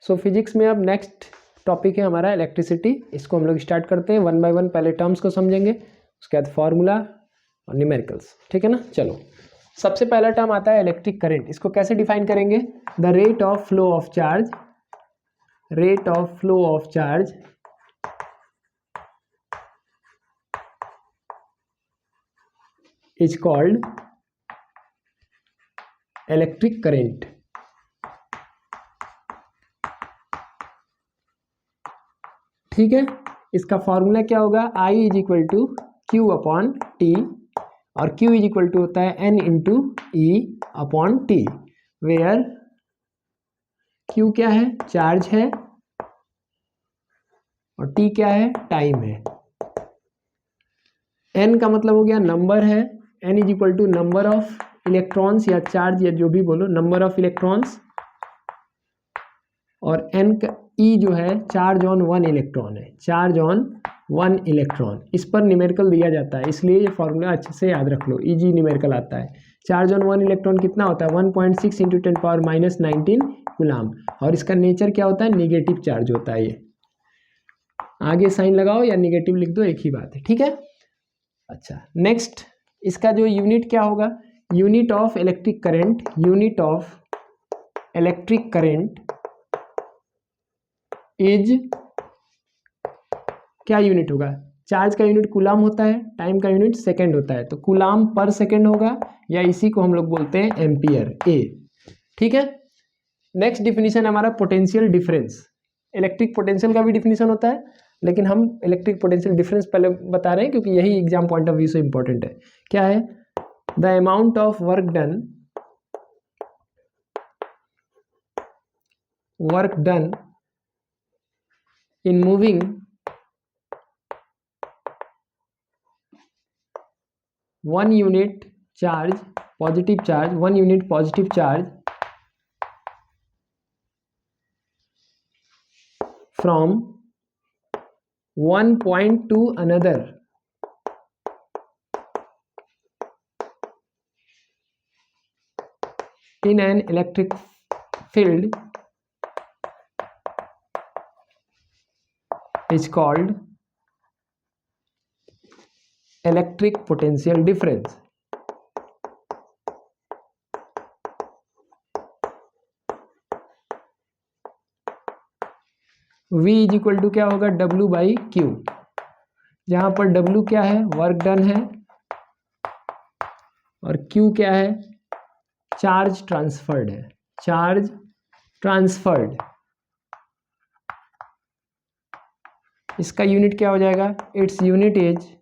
सो physics में अब next topic है हमारा इलेक्ट्रिसिटी। इसको हम लोग स्टार्ट करते हैं वन बाय वन। पहले टर्म्स को समझेंगे, उसके बाद फार्मूला और न्यूमेरिकल्स, ठीक है ना। चलो, सबसे पहला टर्म आता है इलेक्ट्रिक करंट। इसको कैसे डिफाइन करेंगे? The rate of flow of charge, rate of flow of charge is called electric current. ठीक है, इसका फॉर्मूला क्या होगा? I is equal to Q upon T, और Q इज इक्वल टू होता है N into E upon T, where Q क्या है? चार्ज है, और T क्या है? टाइम है। N का मतलब हो गया नंबर है, N is equal to number of electrons या चार्ज या जो भी बोलो, नंबर ऑफ इलेक्ट्रॉन्स, और N का E जो है चार्ज ऑन वन इलेक्ट्रॉन है, चार्ज ऑन वन इलेक्ट्रॉन। इस पर न्यूमेरिकल दिया जाता है, इसलिए ये फॉर्मूला अच्छे से याद रख लो, इजी न्यूमेरिकल आता है। चार्ज ऑन वन इलेक्ट्रॉन कितना होता है? 1.6 इंटू 10⁻⁻19 कूलाम, और इसका नेचर क्या होता है? निगेटिव चार्ज होता है। ये आगे साइन लगाओ या निगेटिव लिख दो, एक ही बात है, ठीक है। अच्छा, नेक्स्ट इसका जो यूनिट क्या होगा? Unit of electric current, unit of electric current is, क्या यूनिट होगा? चार्ज का यूनिट कूलाम होता है, टाइम का यूनिट सेकंड होता है, तो कूलाम पर सेकंड होगा, या इसी को हम लोग बोलते हैं एम्पियर, ए। ठीक है, नेक्स्ट डिफिनीशन है हमारा पोटेंशियल डिफरेंस। इलेक्ट्रिक पोटेंशियल का भी डिफिनीशन होता है, लेकिन हम इलेक्ट्रिक पोटेंशियल डिफरेंस पहले बता रहे हैं क्योंकि यही एग्जाम पॉइंट ऑफ व्यू से इंपॉर्टेंट है। क्या है? The amount of work done in moving one unit charge, positive charge, one unit positive charge from one point to another in an electric field is called electric potential difference. V is equal to क्या होगा? W by Q, जहां पर W क्या है? Work done है, और Q क्या है? चार्ज ट्रांसफर्ड है, चार्ज ट्रांसफर्ड। इसका यूनिट क्या हो जाएगा? इट्स यूनिट इज,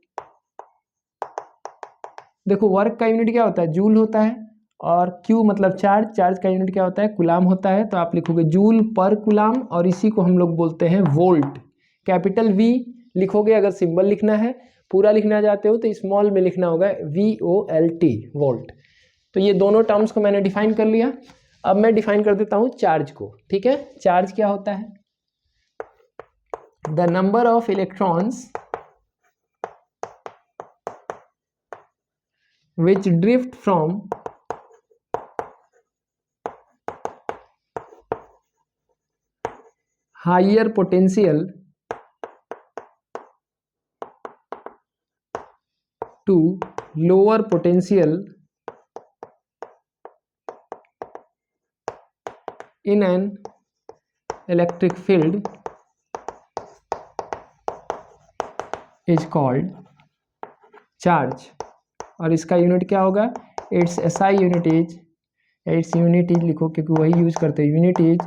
देखो वर्क का यूनिट क्या होता है? जूल होता है, और क्यू मतलब चार्ज, चार्ज का यूनिट क्या होता है? कूलाम होता है, तो आप लिखोगे जूल पर कूलाम, और इसी को हम लोग बोलते हैं वोल्ट। कैपिटल V लिखोगे अगर सिंबल लिखना है, पूरा लिखना चाहते हो तो स्मॉल में लिखना होगा VOLT, वोल्ट। तो ये दोनों टर्म्स को मैंने डिफाइन कर लिया। अब मैं डिफाइन कर देता हूँ चार्ज को, ठीक है। चार्ज क्या होता है? The number of electrons which drift from higher potential to lower potential in an electric field is called charge। और इसका यूनिट क्या होगा? It's SI unit is, its unit is लिखो क्योंकि वही यूज करते हैं, unit is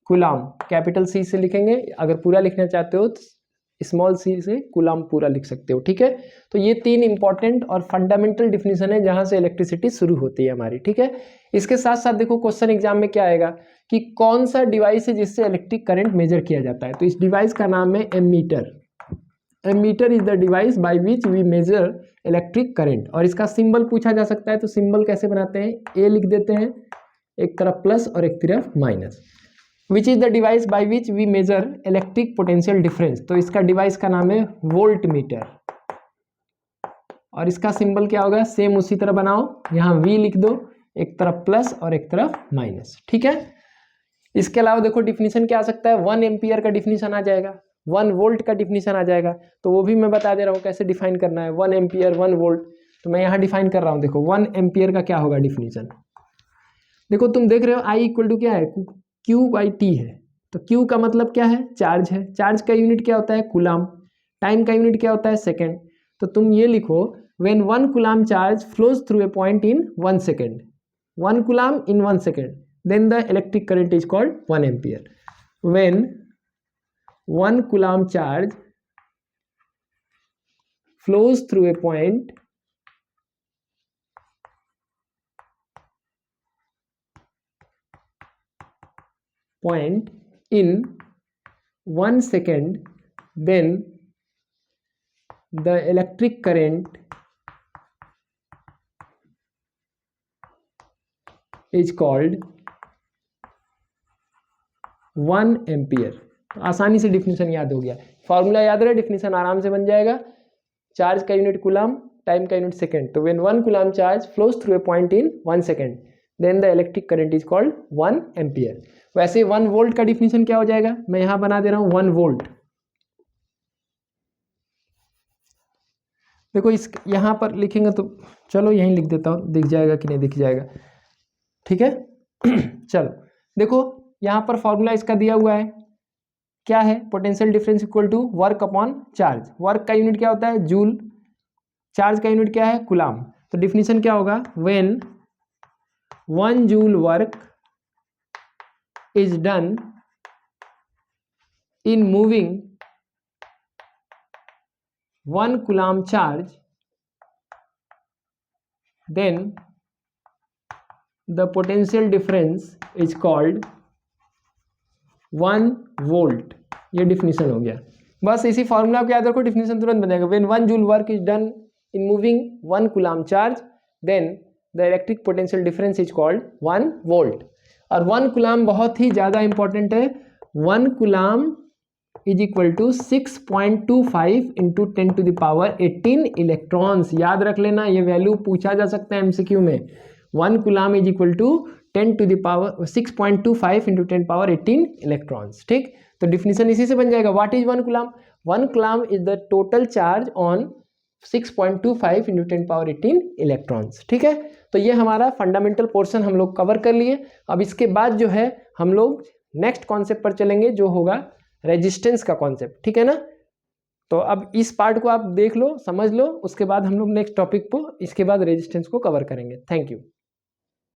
coulomb. Capital C से लिखेंगे, अगर पूरा लिखना चाहते हो तो स्मॉल c से कूलाम पूरा लिख सकते हो, ठीक है। तो ये तीन इंपॉर्टेंट और फंडामेंटल डिफिनीशन है जहां से इलेक्ट्रिसिटी शुरू होती है हमारी, ठीक है। इसके साथ साथ देखो क्वेश्चन एग्जाम में क्या आएगा कि कौन सा डिवाइस है जिससे इलेक्ट्रिक करंट मेजर किया जाता है। तो इस डिवाइस का नाम है ammeter. Ammeter is the device by which we measure electric current. और इसका सिंबल पूछा जा सकता है, तो सिंबल कैसे बनाते हैं? ए लिख देते हैं, एक तरफ प्लस और एक तरफ minus. Which is the device by which we measure electric potential difference. तो इसका डिवाइस का नाम है वोल्ट मीटर। और इसका सिंबल क्या होगा? सेम उसी तरह बनाओ, यहाँ V लिख दो, एक तरफ प्लस और एक तरफ माइनस, ठीक है। इसके अलावा देखो डिफिनीशन क्या आ सकता है, 1 एम्पियर का डिफिनीशन आ जाएगा, 1 वोल्ट का डिफिनीशन आ जाएगा, तो वो भी मैं बता दे रहा हूँ कैसे डिफाइन करना है। 1 एम्पियर 1 वोल्ट, तो मैं यहाँ डिफाइन कर रहा हूँ। देखो 1 एम्पियर का क्या होगा डिफिनीशन, देखो तुम देख रहे हो I इक्वल टू क्या है, Q/T है, तो Q का मतलब क्या है, चार्ज है, चार्ज का यूनिट क्या होता है, कूलाम, टाइम का यूनिट क्या होता है, सेकेंड। तो तुम ये लिखो, when 1 coulomb charge flows through a point in 1 second, 1 coulomb in 1 second, then the electric current is called 1 ampere. When 1 coulomb charge flows through a point in 1 second, then the electric current is called 1 ampere. आसानी से definition याद हो गया, formula याद रहे, definition आराम से बन जाएगा। चार्ज का यूनिट कूलाम, टाइम का यूनिट सेकेंड, तो when 1 coulomb charge flows through a point in 1 second, then the electric current is called 1 ampere. वैसे 1 वोल्ट का डिफिनीशन क्या हो जाएगा, मैं यहां बना दे रहा हूं 1 वोल्ट। देखो इस यहां पर लिखेंगे तो चलो यहीं लिख देता हूं, दिख जाएगा कि नहीं दिख जाएगा, ठीक है। चलो देखो यहां पर फॉर्मूला इसका दिया हुआ है, क्या है, potential difference equal to work upon charge. Work का यूनिट क्या होता है, जूल, चार्ज का यूनिट क्या है, कूलाम। तो डिफिनीशन क्या होगा, when 1 joule work is done in moving 1 coulomb charge, then the potential difference is called 1 volt. ये डिफिनीशन हो गया, बस इसी फॉर्मूला को याद रखो, डिफिनीशन तुरंत बन जाएगा। When 1 joule work is done in moving 1 coulomb charge, then the electric potential difference is called 1 volt. और 1 कूलाम बहुत ही ज़्यादा इंपॉर्टेंट है, 1 coulomb is equal to 6.25 into 10⁻18 electrons. याद रख लेना, ये वैल्यू पूछा जा सकता है एमसीक्यू में। 1 coulomb is equal to 6.25 into 10⁻18 electrons, ठीक। तो डिफिनीशन इसी से बन जाएगा, what is 1 coulomb, 1 coulomb is the total charge on 6.25 into 10⁻18 electrons, ठीक है। तो ये हमारा फंडामेंटल पोर्शन हम लोग कवर कर लिए। अब इसके बाद जो है हम लोग नेक्स्ट कॉन्सेप्ट पर चलेंगे, जो होगा रेजिस्टेंस का कॉन्सेप्ट, ठीक है ना। तो अब इस पार्ट को आप देख लो, समझ लो, उसके बाद हम लोग नेक्स्ट टॉपिक को इसके बाद रेजिस्टेंस को कवर करेंगे। Thank you.